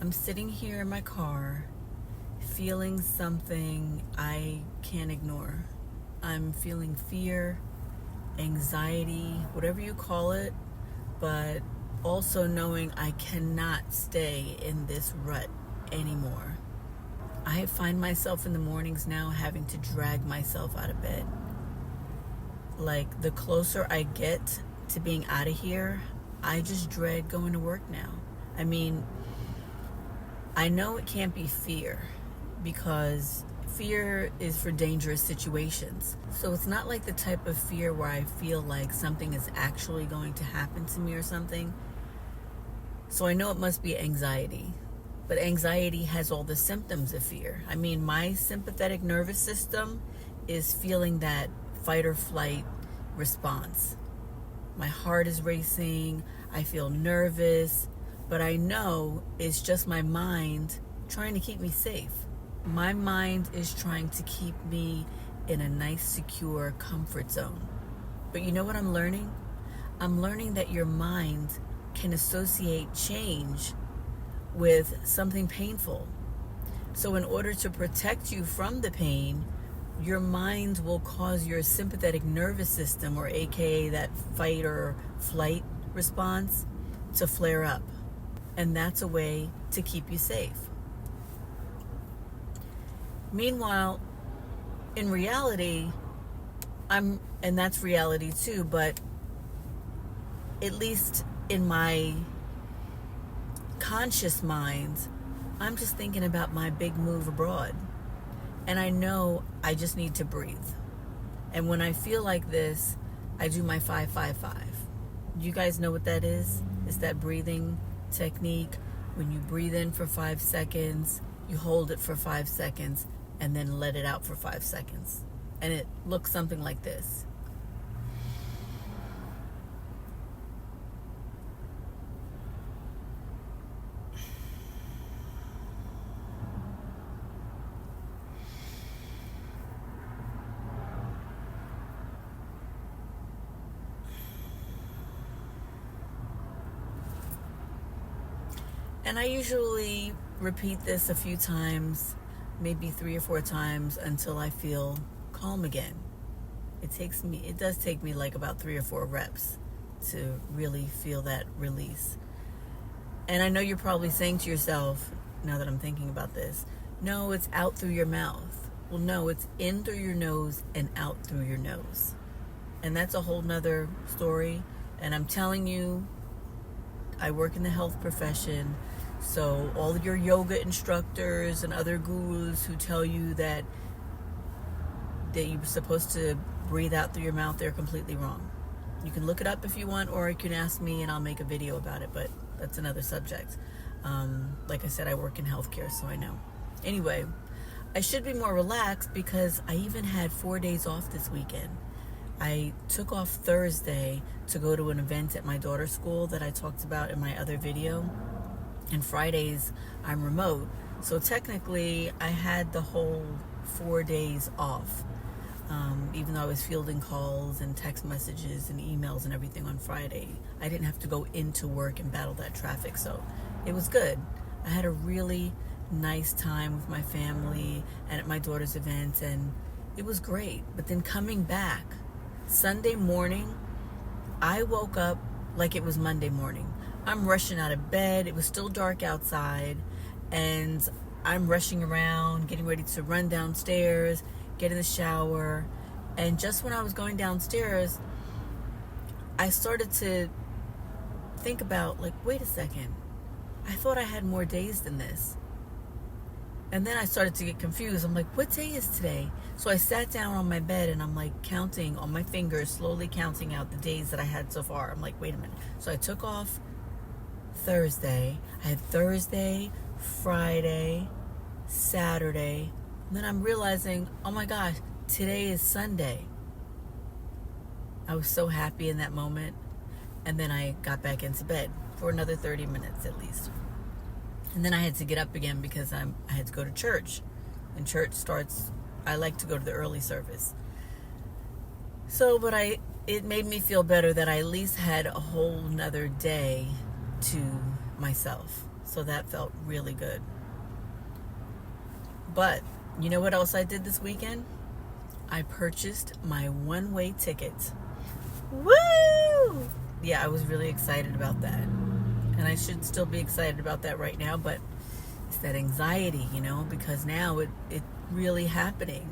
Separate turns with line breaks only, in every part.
I'm sitting here in my car feeling something I can't ignore. I'm feeling fear, anxiety, whatever you call it, but also knowing I cannot stay in this rut anymore. I find myself in the mornings now having to drag myself out of bed. Like, the closer I get to being out of here, I just dread going to work now. I mean, I know it can't be fear because fear is for dangerous situations. So it's not like the type of fear where I feel like something is actually going to happen to me or something. So I know it must be anxiety. But anxiety has all the symptoms of fear. I mean, my sympathetic nervous system is feeling that fight or flight response. My heart is racing. I feel nervous. But I know it's just my mind trying to keep me safe. My mind is trying to keep me in a nice, secure comfort zone. But you know what I'm learning? I'm learning that your mind can associate change with something painful. So in order to protect you from the pain, your mind will cause your sympathetic nervous system, or AKA that fight or flight response, to flare up. And that's a way to keep you safe. Meanwhile, in reality, and that's reality too, but at least in my conscious mind, I'm just thinking about my big move abroad. And I know I just need to breathe. And when I feel like this, I do my 5-5-5. You guys know what that is? It's that breathing technique. When you breathe in for 5 seconds, you hold it for 5 seconds, and then let it out for 5 seconds. And it looks something like this. And I usually repeat this a few times, maybe 3 or 4 times, until I feel calm again. It does take me like about 3 or 4 reps to really feel that release. And I know you're probably saying to yourself, now that I'm thinking about this, no, it's out through your mouth. Well, no, it's in through your nose and out through your nose. And that's a whole nother story. And I'm telling you, I work in the health profession. So all your yoga instructors and other gurus who tell you that you're supposed to breathe out through your mouth, they're completely wrong. You can look it up if you want, or you can ask me and I'll make a video about it, but that's another subject. Like I said, I work in healthcare, so I know. Anyway, I should be more relaxed because I even had 4 days off this weekend. I took off Thursday to go to an event at my daughter's school that I talked about in my other video. And Fridays, I'm remote. So technically, I had the whole 4 days off. Even though I was fielding calls and text messages and emails and everything on Friday, I didn't have to go into work and battle that traffic. So it was good. I had a really nice time with my family and at my daughter's event, and it was great. But then coming back, Sunday morning, I woke up like it was Monday morning. I'm rushing out of bed. It was still dark outside, and I'm rushing around, getting ready to run downstairs, get in the shower. And just when I was going downstairs, I started to think about, like, wait a second. I thought I had more days than this. And then I started to get confused. I'm like, what day is today? So I sat down on my bed and I'm like counting on my fingers, slowly counting out the days that I had so far. I'm like, wait a minute. So I took off Thursday. I had Thursday, Friday, Saturday. And then I'm realizing, oh my gosh, today is Sunday. I was so happy in that moment. And then I got back into bed for another 30 minutes at least. And then I had to get up again because I had to go to church. And church starts, I like to go to the early service. So, but it made me feel better that I at least had a whole nother day to myself. So that felt really good. But you know what else I did this weekend? I purchased my one-way ticket. Woo! Yeah, I was really excited about that. And I should still be excited about that right now, but it's that anxiety, because now it's really happening.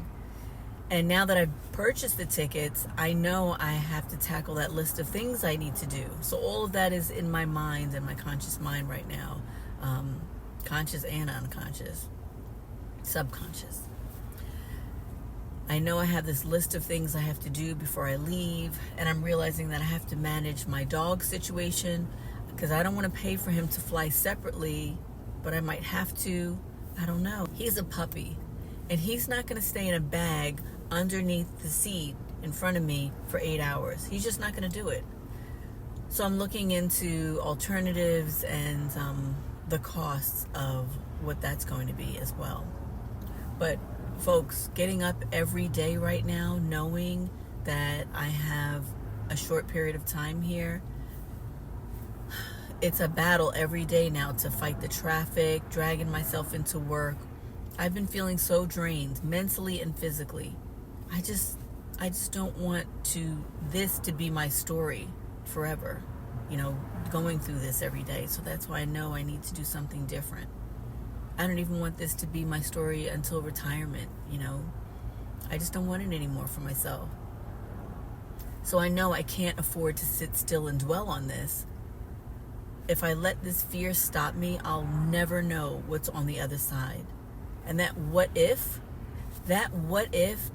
And now that I've purchased the tickets, I know I have to tackle that list of things I need to do. So all of that is in my mind and my conscious mind right now. Conscious and unconscious. Subconscious. I know I have this list of things I have to do before I leave, and I'm realizing that I have to manage my dog situation because I don't want to pay for him to fly separately, but I might have to. I don't know. He's a puppy, and he's not going to stay in a bag underneath the seat in front of me for 8 hours. He's just not going to do it. So I'm looking into alternatives and the costs of what that's going to be as well. But folks, getting up every day right now, knowing that I have a short period of time here, it's a battle every day now to fight the traffic, dragging myself into work. I've been feeling so drained, mentally and physically. I just don't want this to be my story forever, going through this every day. So that's why I know I need to do something different. I don't even want this to be my story until retirement, I just don't want it anymore for myself. So I know I can't afford to sit still and dwell on this. If I let this fear stop me, I'll never know what's on the other side. And that what if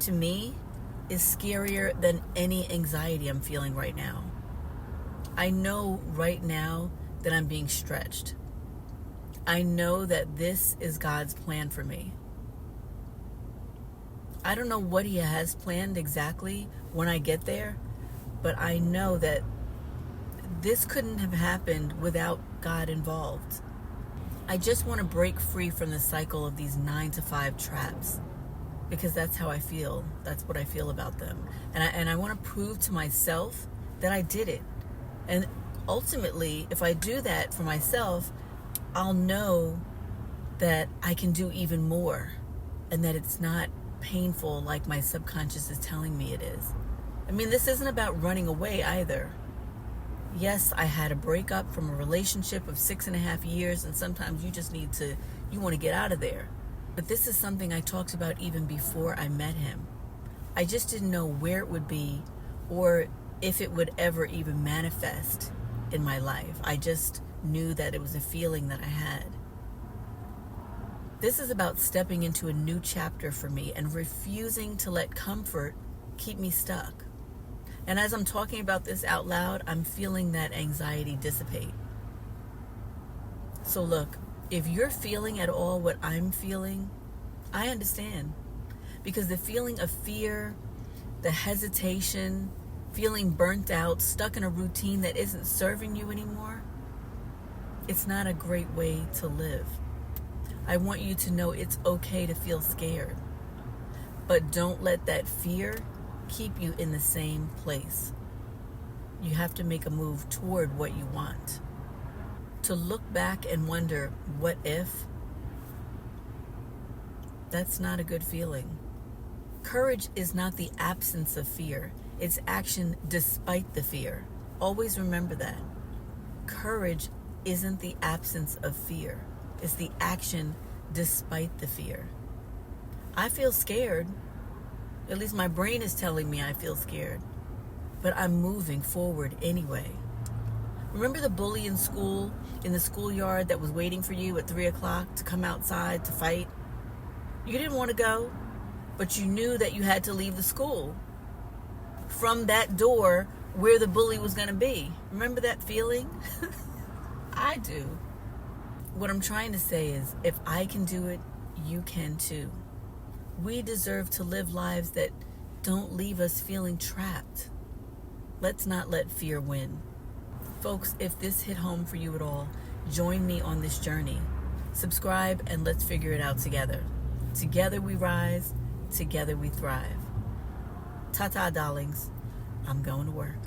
to me is scarier than any anxiety I'm feeling right now. I know right now that I'm being stretched. I know that this is God's plan for me. I don't know what He has planned exactly when I get there, but I know that this couldn't have happened without God involved. I just want to break free from the cycle of these 9-to-5 traps, because that's how I feel. That's what I feel about them. And I want to prove to myself that I did it. And ultimately, if I do that for myself, I'll know that I can do even more and that it's not painful like my subconscious is telling me it is. I mean, this isn't about running away either. Yes, I had a breakup from a relationship of 6.5 years, and sometimes you want to get out of there. But this is something I talked about even before I met him. I just didn't know where it would be or if it would ever even manifest in my life. I just knew that it was a feeling that I had. This is about stepping into a new chapter for me and refusing to let comfort keep me stuck. And as I'm talking about this out loud, I'm feeling that anxiety dissipate. So look, if you're feeling at all what I'm feeling, I understand. Because the feeling of fear, the hesitation, feeling burnt out, stuck in a routine that isn't serving you anymore, it's not a great way to live. I want you to know it's okay to feel scared. But don't let that fear keep you in the same place. You have to make a move toward what you want. To look back and wonder, what if? That's not a good feeling. Courage is not the absence of fear. It's action despite the fear. Always remember that. Courage isn't the absence of fear. It's the action despite the fear. I feel scared. At least my brain is telling me I feel scared. But I'm moving forward anyway. Remember the bully in school, in the schoolyard that was waiting for you at 3 o'clock to come outside to fight? You didn't want to go, but you knew that you had to leave the school from that door where the bully was going to be. Remember that feeling? I do. What I'm trying to say is, if I can do it, you can too. We deserve to live lives that don't leave us feeling trapped. Let's not let fear win. Folks, if this hit home for you at all, join me on this journey. Subscribe and let's figure it out together. Together we rise, together we thrive. Ta-ta, darlings. I'm going to work.